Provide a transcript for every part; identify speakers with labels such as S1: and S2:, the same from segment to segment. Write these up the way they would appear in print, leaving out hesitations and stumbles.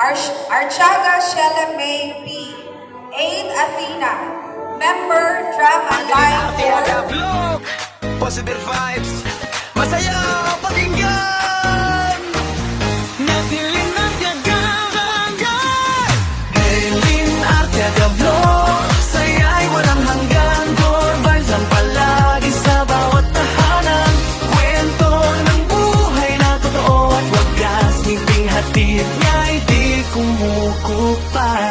S1: Archaga Shella May P. Aid Athena. Member Drama Line 4.
S2: Vlog, positive vibes, masaya pakinggan. Natilin Arteaga, Helin Arteaga Vlog, saya'y walang hanggan. Good vibes ang palagi sa bawat tahanan. Kwento ng buhay na totoo at wagas, ngiping hatid niya'y di kumukupas.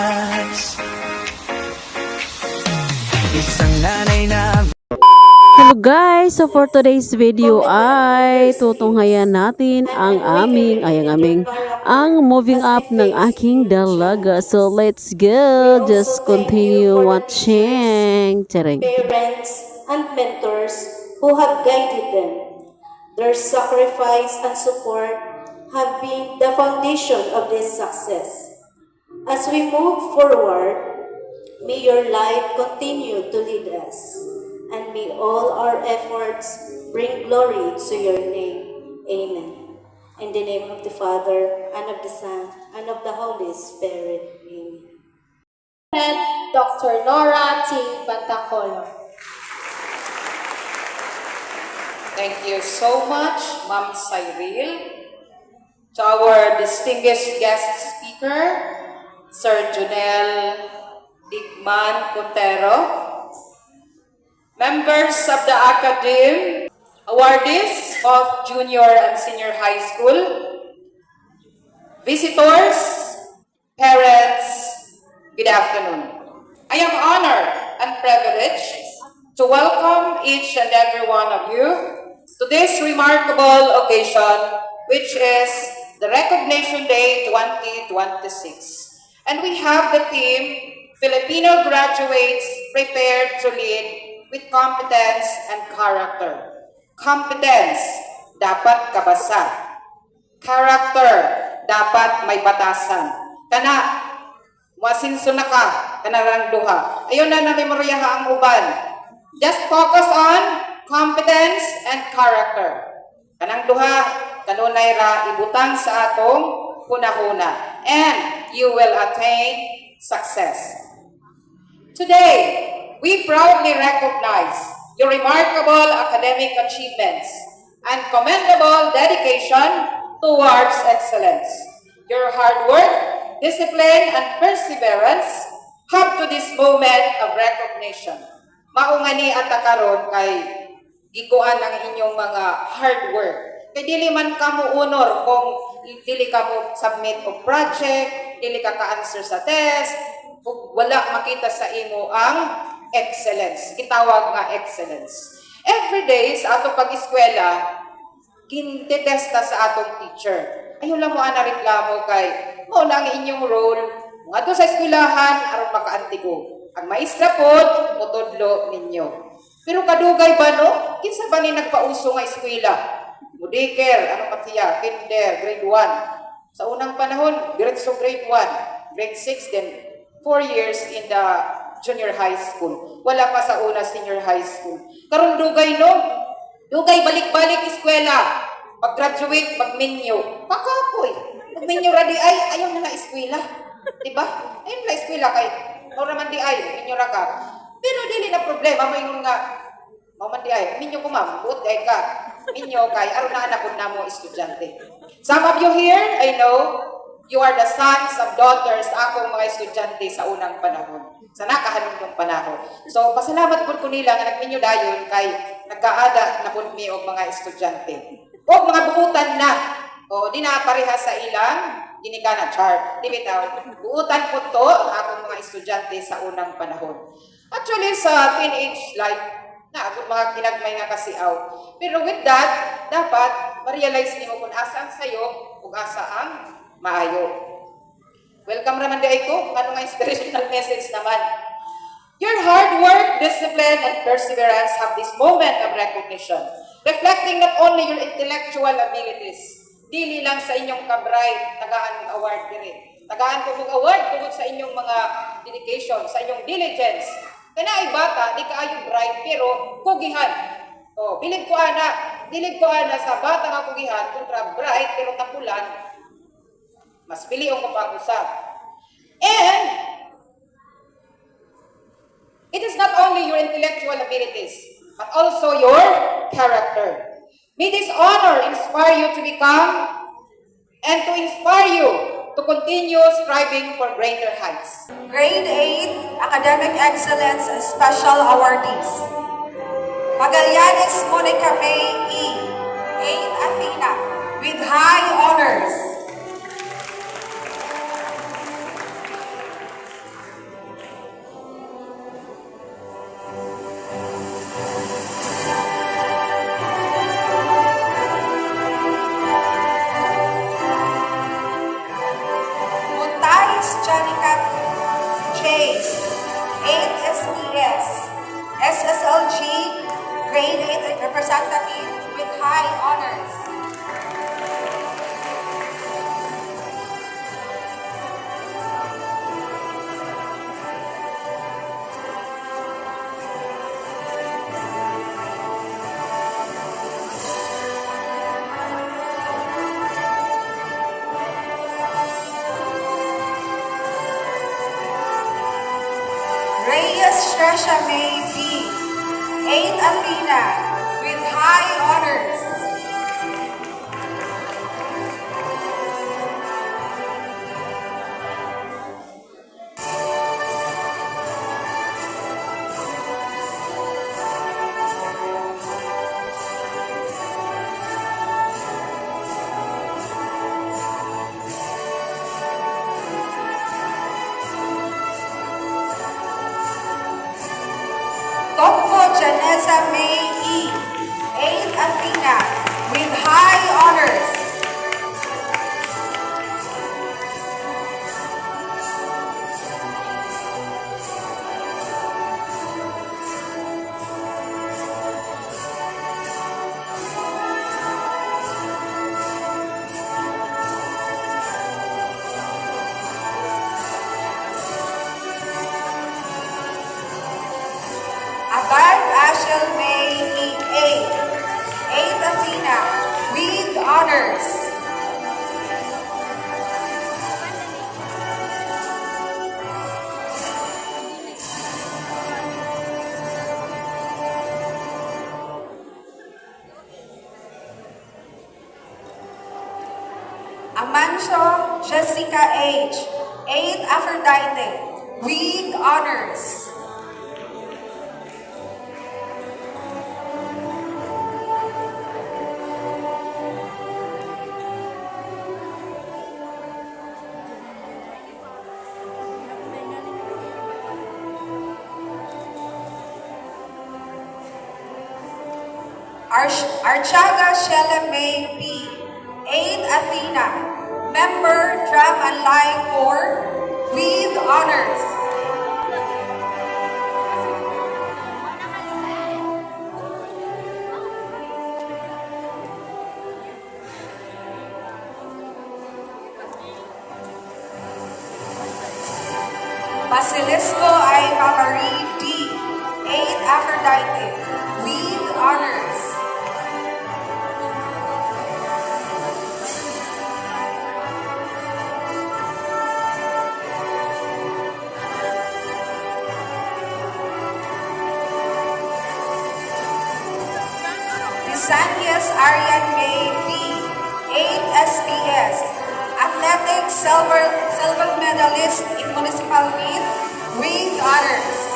S2: Isang nanay na
S3: Hello guys! So for today's video ay tutunghayan natin ang moving up ng aking dalaga. So let's go! Just continue watching. Charing.
S4: Parents and mentors who have guided them. Their sacrifice and support have been the foundation of this success. As we move forward, may your light continue to lead us, and may all our efforts bring glory to your name. Amen. In the name of the Father, and of the Son, and of the Holy Spirit. Amen.
S5: And Dr. Nora T. Bantacolo.
S6: Thank you so much, Ma'am Cyril. To our distinguished guest speaker, Sir Junel Digman Contero, members of the Academe, awardees of junior and senior high school, visitors, parents, good afternoon. I am honored and privileged to welcome each and every one of you to this remarkable occasion, which is the Recognition Day 2026. And we have the theme, Filipino graduates prepared to lead with competence and character. Competence, dapat kabasa. Character, dapat may batasan. Kana, masinso na ka, kanarang duha. Ayun na memoryaha ang uban. Just focus on competence and character. Kanang duha, kanunay ra ibutang sa atong hunahuna. And you will attain success. Today, we proudly recognize your remarkable academic achievements and commendable dedication towards excellence. Your hard work, discipline, and perseverance have to this moment of recognition. Maungani at karon kay gikuan ang inyong mga hard work. Kay dili man kamo honor kung dili kamo submit og project, dili ka ka-answer sa test, ug wala makita sa imo ang excellence. Gitawag nga excellence. Every day sa atong pag-eskwela, kintetesta sa atong teacher. Ayaw lang mo ana reklamo kay mo na ang inyong role ngadto sa eskwelahan aron makaantigo. Ang maestra pod motudlo ninyo. Pero kadugay ba no? Kinsa ba ni nagpauso nga eskwela? Mudiker, ano pa siya? Kinder, grade 1. Sa unang panahon, diretso grade 1, grade 6, then 4 years in the junior high school. Wala pa sa una senior high school. Karon dugay no? Dugay balik-balik eskwela. Pag-graduate, pag-minyo. Pakapoy. Pag-minyo ra di ay, ayaw na eskwela. Diba? Ayaw na eskwela kay, o naman di ay, minyo ra ka. Pero dili na problema, mayroon nga, maman di ay, minyo ko ma'am, buot ay ka. Minyo kay, aron na anak na mo estudyante. Some of you here, I know, you are the sons of daughters akong mga estudyante sa unang panahon. Sa nakahanong panahon. So, pasalamat po ko nila nga nagminyo dayon kay nagkaada na po mi og mga estudyante. O mga buutan na. O, di na pareha sa ilang, dini ka na chart. Di bitaw, buutan po to ang akong mga estudyante sa unang panahon. Actually, sa teenage life, na kung mga kinagmay nga kasi out. Pero with that, dapat ma-realize niyo kung asa ang sayo, kung asa ang maayo. Welcome raman di ay ko, ano nga inspirational message naman. Your hard work, discipline, and perseverance have this moment of recognition, reflecting not only your intellectual abilities, dili lang sa inyong ka-bright, tagaan ng award dire. Tagaan ko mong award tungkol sa inyong mga dedication, sa inyong diligence. Kaya ay bata, di kaayo bright, pero kugihan. O, bilib ko ana sa bata nga kugihan, kontra bright, pero tapulan, Mas pili ko pag-usap. And it is not only your intellectual abilities, but also your character. May this honor inspire you to become and to inspire you to continue striving for greater heights.
S1: Grade 8 Academic Excellence Special Awardees. Magallanes Monica May E. 8 Athena with high honors. Montais Janica J. 8 SPS. SSLG Grade 8 representative with high honors. Reyes Stresha May B. 8 Athena with high honors. Tokpo Janessa May E. 8 Athena with high honors. Abad Ashel May E. 8 Athena with honors. Amancio Jessica H. 8 Aphrodite with honors. Archaga Shella May B. 8 Athena, member Drum and Line Corps with honors. Basilisco I. Marie D. 8 Aphrodite with honors. Sanyas Arian May B. 8 SPS, athletics silver medalist in municipal meet with honors.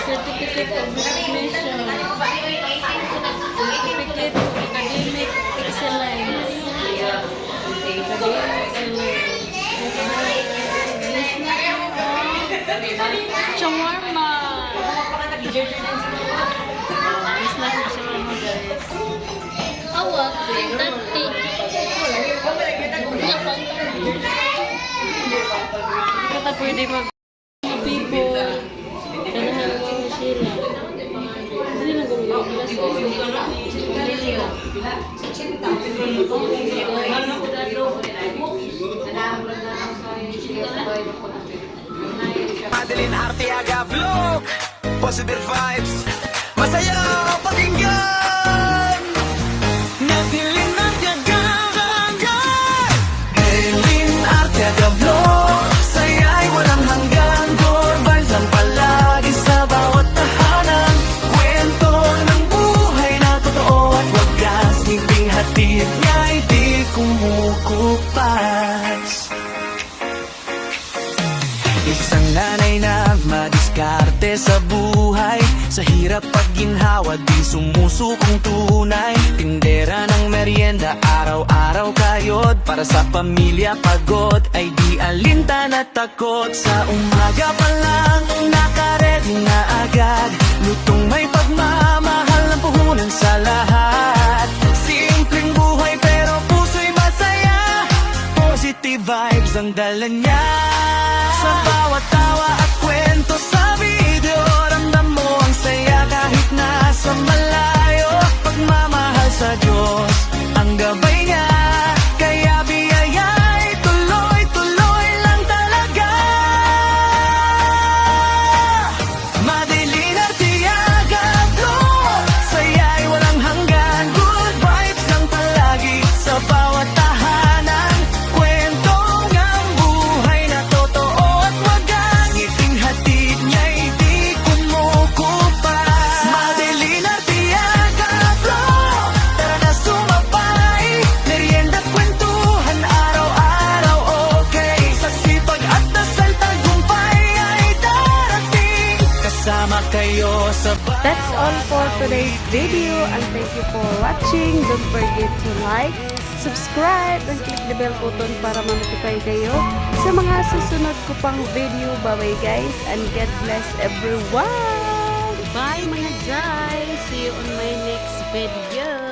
S3: Certificate of recognition. Certificate of academic excellence. Shawarma. Is na shawarma, guys.
S5: Awag, 30.
S3: Hindi ka pwede mag people. Kanahan mo sila. Hindi na gumagawin.
S2: Madeline Arteaga Vlog, positive vibes, masaya pakinggan. Nabilin ang gagawin. Madeline Arteaga Vlog, saya'y walang hanggan. Good vibes ang palagi sa bawat tahanan. Kwento ng buhay na totoo at wagas. Ngiping hatid niya'y di kumukupas. Isang nanay na madiskarte sa buhay. Sa hirap pag ginhawa, di sumusukong tunay. Tindera ng merienda, araw-araw kayod. Para sa pamilya pagod, ay di alintan at takot. Sa umaga pa lang, nakaredy na agad. Lutong may pagmamahal ng puhunan sa lahat. Simpleng buhay pero puso'y masaya. Positive vibes ang dala niya. Sa bawat tawa at kwento sa video, ramdam mo ang saya kahit nasa malayo. Pagmamahal sa Diyos ang gabay niya, kaya biyaya'y tuloy-tuloy lang talaga. Madeline Arteaga Vlog, saya'y walang hanggan. Good vibes lang palagi sa bawat tahanan. Kwentong ang buhay na totoo at wagas. Ngiting hatid niya'y di kumukupas. Madeline Arteaga Vlog, tara na sumabay. Merienda't kwentuhan araw-araw, okay. Sa sipag at dasal, tagumpay ay darating. Kasama kayo sa
S3: That's all for today's video and thank you for watching. Don't forget to like, subscribe, and click the bell button para ma-notify kayo sa mga susunod ko pang video. Bye-bye guys and God bless everyone! Bye mga guys! See you on my next video!